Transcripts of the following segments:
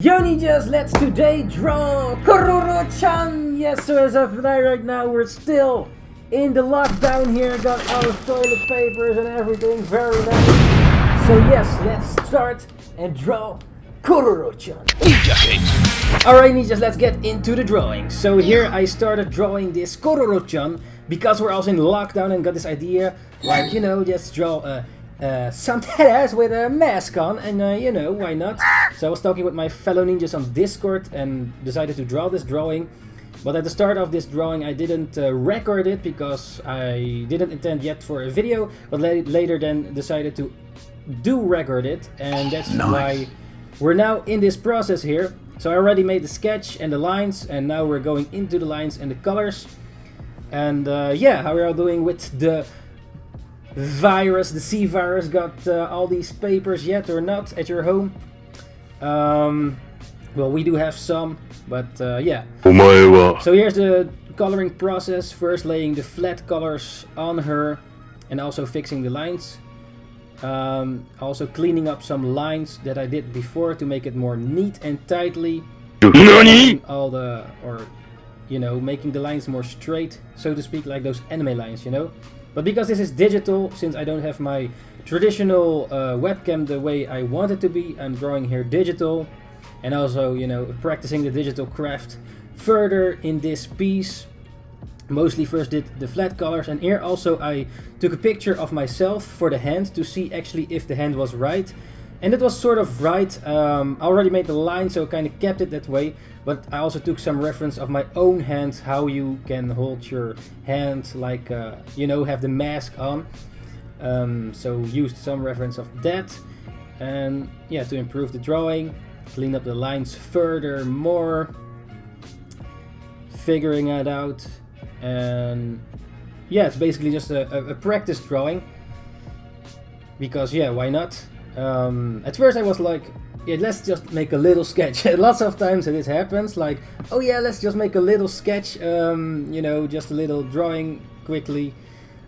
Yo ninjas, let's today draw Cororo-Chan! Yes, so as of right now we're still in the lockdown here, got our toilet papers and everything, very nice. So yes, let's start and draw Cororo-Chan. Ninjakees! Alright ninjas, let's get into the drawing. So here I started drawing this Cororo-Chan because we're also in lockdown and got this idea, like, you know, just draw some dead ass with a mask on, and you know, why not? So I was talking with my fellow ninjas on Discord and decided to draw this drawing. But at the start of this drawing I didn't record it because I didn't intend yet for a video, but later then decided to do record it, and that's why we're now in this process here. So I already made the sketch and the lines, and now we're going into the lines and the colors. And yeah, how are you all doing with the virus, the C virus? Got all these papers yet or not at your home? Well, we do have some, but yeah. So here's the coloring process. First laying the flat colors on her and also fixing the lines. Also cleaning up some lines that I did before to make it more neat and tightly. All the, or you know, making the lines more straight, so to speak, like those anime lines, you know. But because this is digital, since I don't have my traditional webcam the way I want it to be, I'm drawing here digital. And also, you know, practicing the digital craft further in this piece. Mostly first did the flat colors, and here also I took a picture of myself for the hand to see actually if the hand was right. And it was sort of right. I already made the line, so kind of kept it that way. But I also took some reference of my own hand, how you can hold your hand like, you know, have the mask on. So used some reference of that. And yeah, to improve the drawing, clean up the lines further more, figuring it out. And yeah, it's basically just a practice drawing. Because yeah, why not? At first I was like, yeah, let's just make a little sketch. Lots of times this happens, like, oh yeah, let's just make a little sketch, you know, just a little drawing quickly.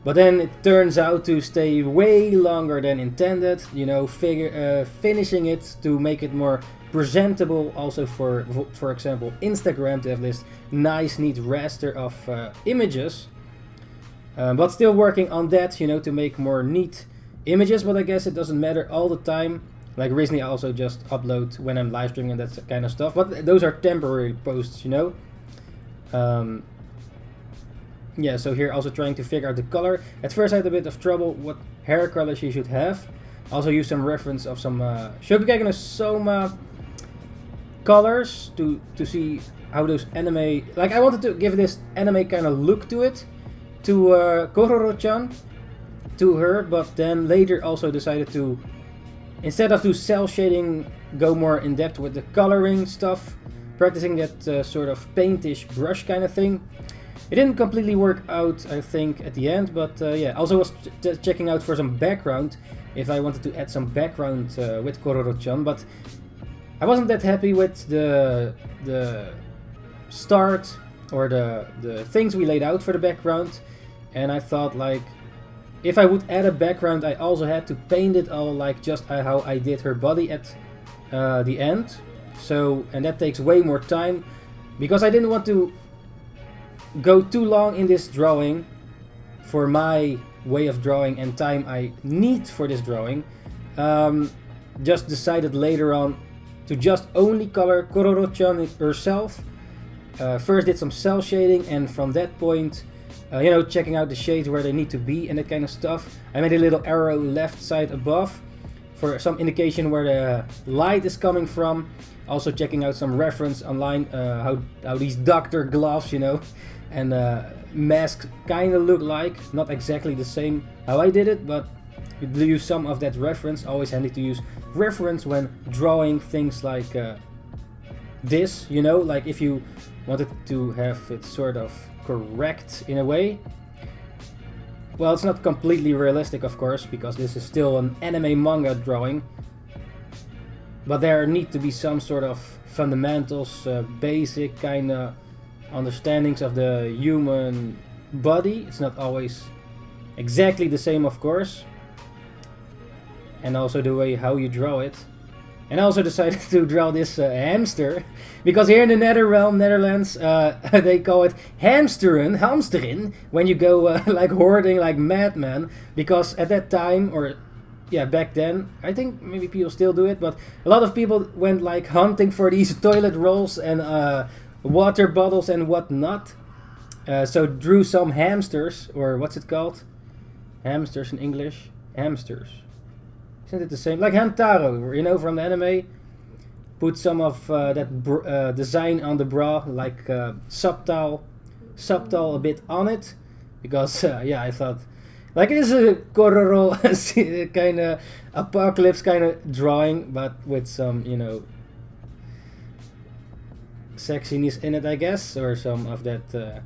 But then it turns out to stay way longer than intended, you know, finishing it to make it more presentable also for example, Instagram, to have this nice, neat raster of images. But still working on that, you know, to make more neat images, but I guess it doesn't matter all the time. Like recently I also just upload when I'm live streaming and that kind of stuff, but those are temporary posts, you know. Yeah, so here also trying to figure out the color. At first I had a bit of trouble what hair color she should have. Also use some reference of some Shokugeki no Soma colors to see how those anime, like I wanted to give this anime kind of look to it, to Cororo-Chan, to her, but then later also decided to, instead of do cell shading, go more in depth with the coloring stuff, practicing that sort of paintish brush kind of thing. It didn't completely work out, I think, at the end, but yeah, also was checking out for some background, if I wanted to add some background with Cororo-Chan, but I wasn't that happy with the start or the things we laid out for the background, and I thought, like, if I would add a background, I also had to paint it all like just how I did her body at the end. So, and that takes way more time, because I didn't want to go too long in this drawing for my way of drawing and time I need for this drawing. Just decided later on to just only color Cororo-Chan herself. First did some cell shading, and from that point, you know, checking out the shades where they need to be and that kind of stuff. I made a little arrow left side above for some indication where the light is coming from. Also checking out some reference online, how these doctor gloves, you know, and masks kind of look like. Not exactly the same how I did it, but you use some of that reference. Always handy to use reference when drawing things like this, you know, like if you wanted to have it sort of correct in a way. Well, it's not completely realistic, of course, because this is still an anime manga drawing, but there need to be some sort of fundamentals, basic kind of understandings of the human body. It's not always exactly the same, of course, and also the way how you draw it. And I also decided to draw this hamster, because here in the Netherlands, they call it hamsteren, when you go like hoarding like madmen. Because at that time, or yeah, back then, I think maybe people still do it, but a lot of people went like hunting for these toilet rolls and water bottles and whatnot. So drew some hamsters, or what's it called? Hamsters in English? Hamsters. Isn't it the same? Like Hamtaro, you know, from the anime. Put some of that design on the bra, like subtle a bit on it. Because, yeah, I thought, like, it is a Cororo kind of apocalypse kind of drawing, but with some, you know, sexiness in it, I guess. Or some of that...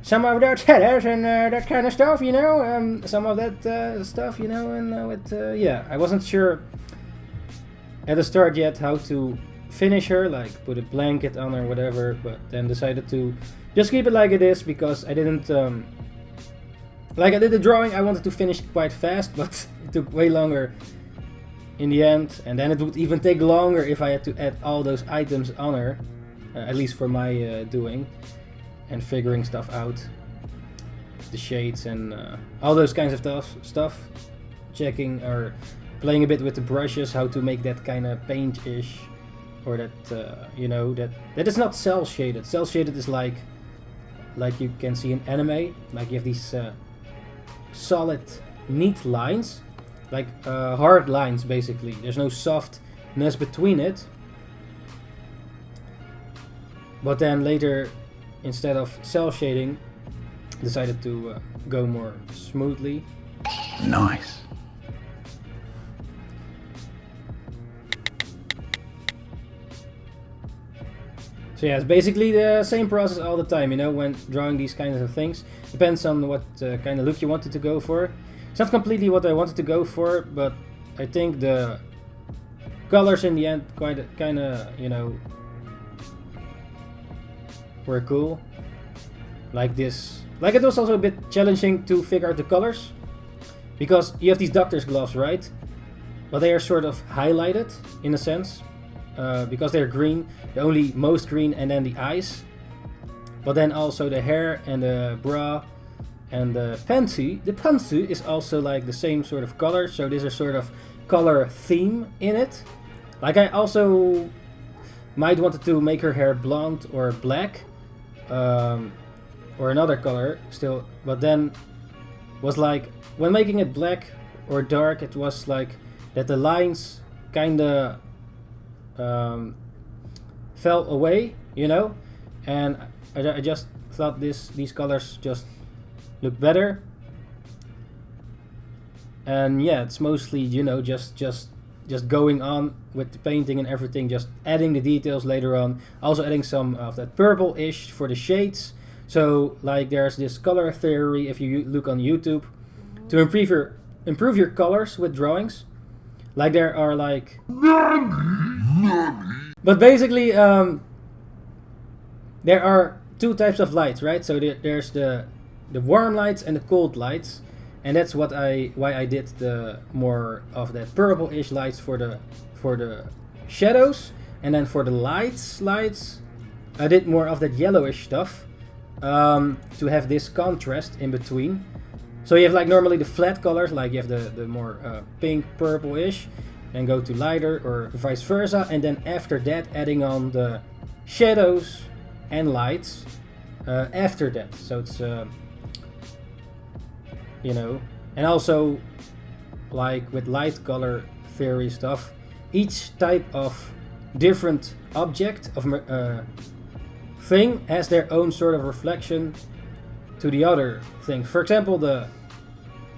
some of those headers and that kind of stuff, you know, some of that stuff, you know, and with, yeah, I wasn't sure at the start yet how to finish her, like put a blanket on or whatever, but then decided to just keep it like it is, because I didn't, like I did the drawing, I wanted to finish quite fast, but it took way longer in the end, and then it would even take longer if I had to add all those items on her, at least for my doing. And figuring stuff out, the shades and all those kinds of stuff, checking or playing a bit with the brushes, how to make that kind of paint-ish, or that you know, that is not cell shaded. Cell shaded is like you can see in anime, like you have these solid, neat lines, like hard lines basically. There's no softness between it. But then later, instead of cell shading, decided to go more smoothly. Nice. So yeah, it's basically the same process all the time, you know, when drawing these kinds of things. Depends on what kind of look you wanted to go for. It's not completely what I wanted to go for, but I think the colors in the end kind of, you know, were cool. Like this. Like, it was also a bit challenging to figure out the colors, because you have these doctor's gloves, right? But they are sort of highlighted in a sense, because they're green, the only most green, and then the eyes. But then also the hair and the bra and the pantsu. The pantsu is also like the same sort of color, so there's a sort of color theme in it. Like, I also might wanted to make her hair blonde or black, or another color still, but then was like, when making it black or dark, it was like that the lines kinda fell away, you know, and I just thought these colors just look better. And yeah, it's mostly, you know, just going on with the painting and everything, just adding the details later on, also adding some of that purple-ish for the shades. So like, there's this color theory, if you look on YouTube, to improve your colors with drawings. Like, there are like, but basically there are two types of lights, right? So there's the warm lights and the cold lights, and that's why I did the more of that purple-ish lights for the shadows, and then for the lights I did more of that yellowish stuff, to have this contrast in between. So you have like normally the flat colors, like you have the more pink, purple-ish, then go to lighter, or vice versa, and then after that adding on the shadows and lights after that. So it's you know, and also like with light color theory stuff, each type of different object of thing has their own sort of reflection to the other thing. For example, the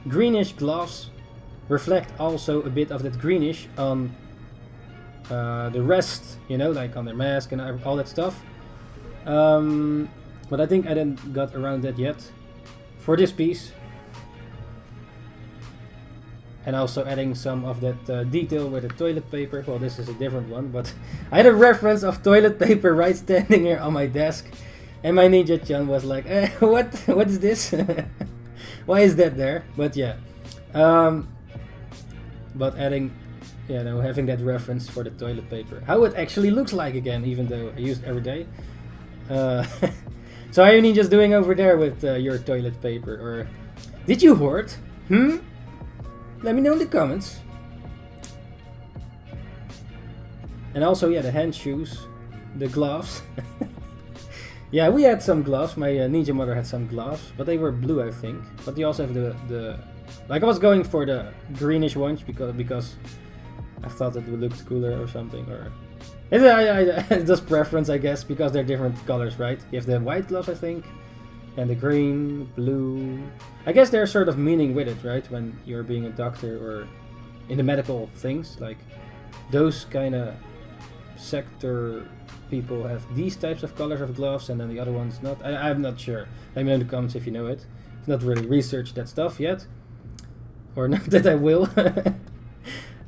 greenish gloves reflect also a bit of that greenish on the rest, you know, like on their mask and all that stuff. But I think I didn't got around that yet for this piece. And also adding some of that detail with the toilet paper. Well, this is a different one, but I had a reference of toilet paper right standing here on my desk, and my Ninja-chan was like, what is this? Why is that there? But yeah, but adding you know, having that reference for the toilet paper. How it actually looks like again, even though I use it every day. So how are you ninjas doing over there with your toilet paper? Or did you hoard? Let me know in the comments. And also, yeah, the hand shoes, the gloves. Yeah, we had some gloves. My ninja mother had some gloves, but they were blue, I think. But you also have the like I was going for the greenish ones because I thought it would look cooler or something. Or it's just preference, I guess, because they're different colors, right? You have the white gloves, I think, and the green, blue. I guess there's sort of meaning with it, right? When you're being a doctor or in the medical things, like those kind of sector people have these types of colors of gloves, and then the other ones not. I'm not sure. Let me know in the comments if you know it. I've not really researched that stuff yet, or not that I will.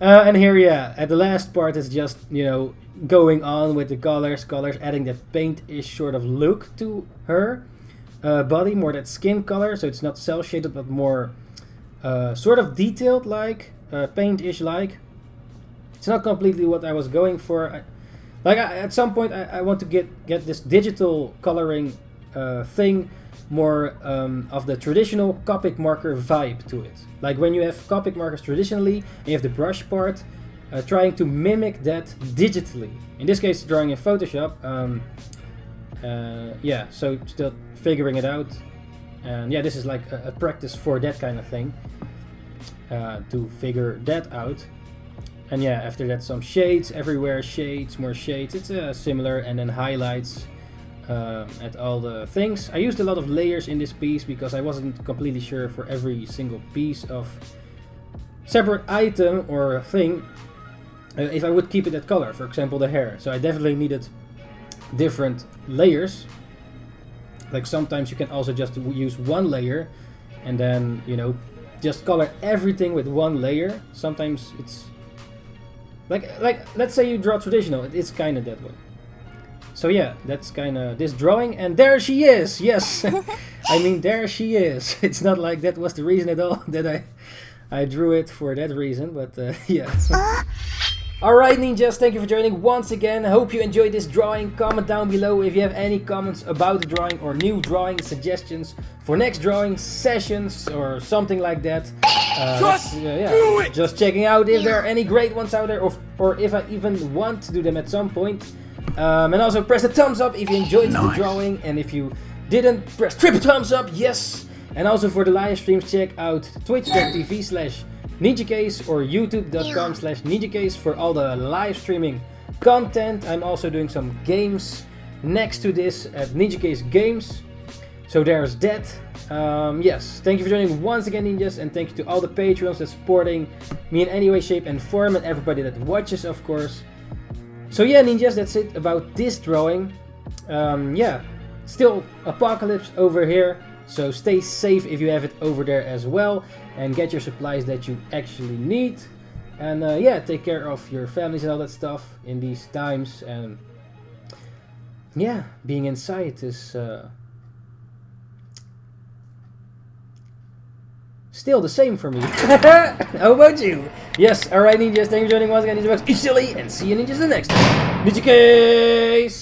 And here, yeah, at the last part is just, you know, going on with the colors, adding that paint-ish sort of look to her body, more that skin color, so it's not cel-shaded, but more sort of detailed, like paint-ish, like. It's not completely what I was going for. At some point, I want to get this digital coloring thing, more of the traditional Copic marker vibe to it. Like when you have Copic markers traditionally, and you have the brush part, trying to mimic that digitally. In this case, drawing in Photoshop. Yeah, so still figuring it out. And yeah, this is like a practice for that kind of thing, to figure that out. And yeah, after that, some shades everywhere, more shades. It's similar, and then highlights at all the things. I used a lot of layers in this piece because I wasn't completely sure for every single piece of separate item or thing if I would keep it that color. For example, the hair. So I definitely needed different layers. Like sometimes you can also just use one layer and then, you know, just color everything with one layer. Sometimes it's like let's say you draw traditional, it's kind of that way. So yeah, that's kind of this drawing, and there she is. Yes. I mean, there she is. It's not like that was the reason at all that I drew it for that reason, but yeah. Alright ninjas, thank you for joining once again. I hope you enjoyed this drawing. Comment down below if you have any comments about the drawing or new drawing suggestions for next drawing sessions or something like that. Just checking out if there are any great ones out there, or if I even want to do them at some point. And also press the thumbs up if you enjoyed the drawing, and if you didn't, press triple thumbs up, yes! And also for the live streams, check out twitch.tv/Ninjakees or youtube.com/Ninjakees for all the live streaming content. I'm also doing some games next to this at Ninjakees Games. So there's that. Yes, thank you for joining once again, ninjas, and thank you to all the Patreons that's supporting me in any way, shape and form, and everybody that watches, of course. So yeah, ninjas, that's it about this drawing. Yeah, still apocalypse over here, so stay safe if you have it over there as well, and get your supplies that you actually need. And yeah, take care of your families and all that stuff in these times. And yeah, being inside is still the same for me. How about you? Yes, alright ninjas, thank you for joining once again, NINJABOX, Ishhh, and see you ninjas in the next time. Ninjakees!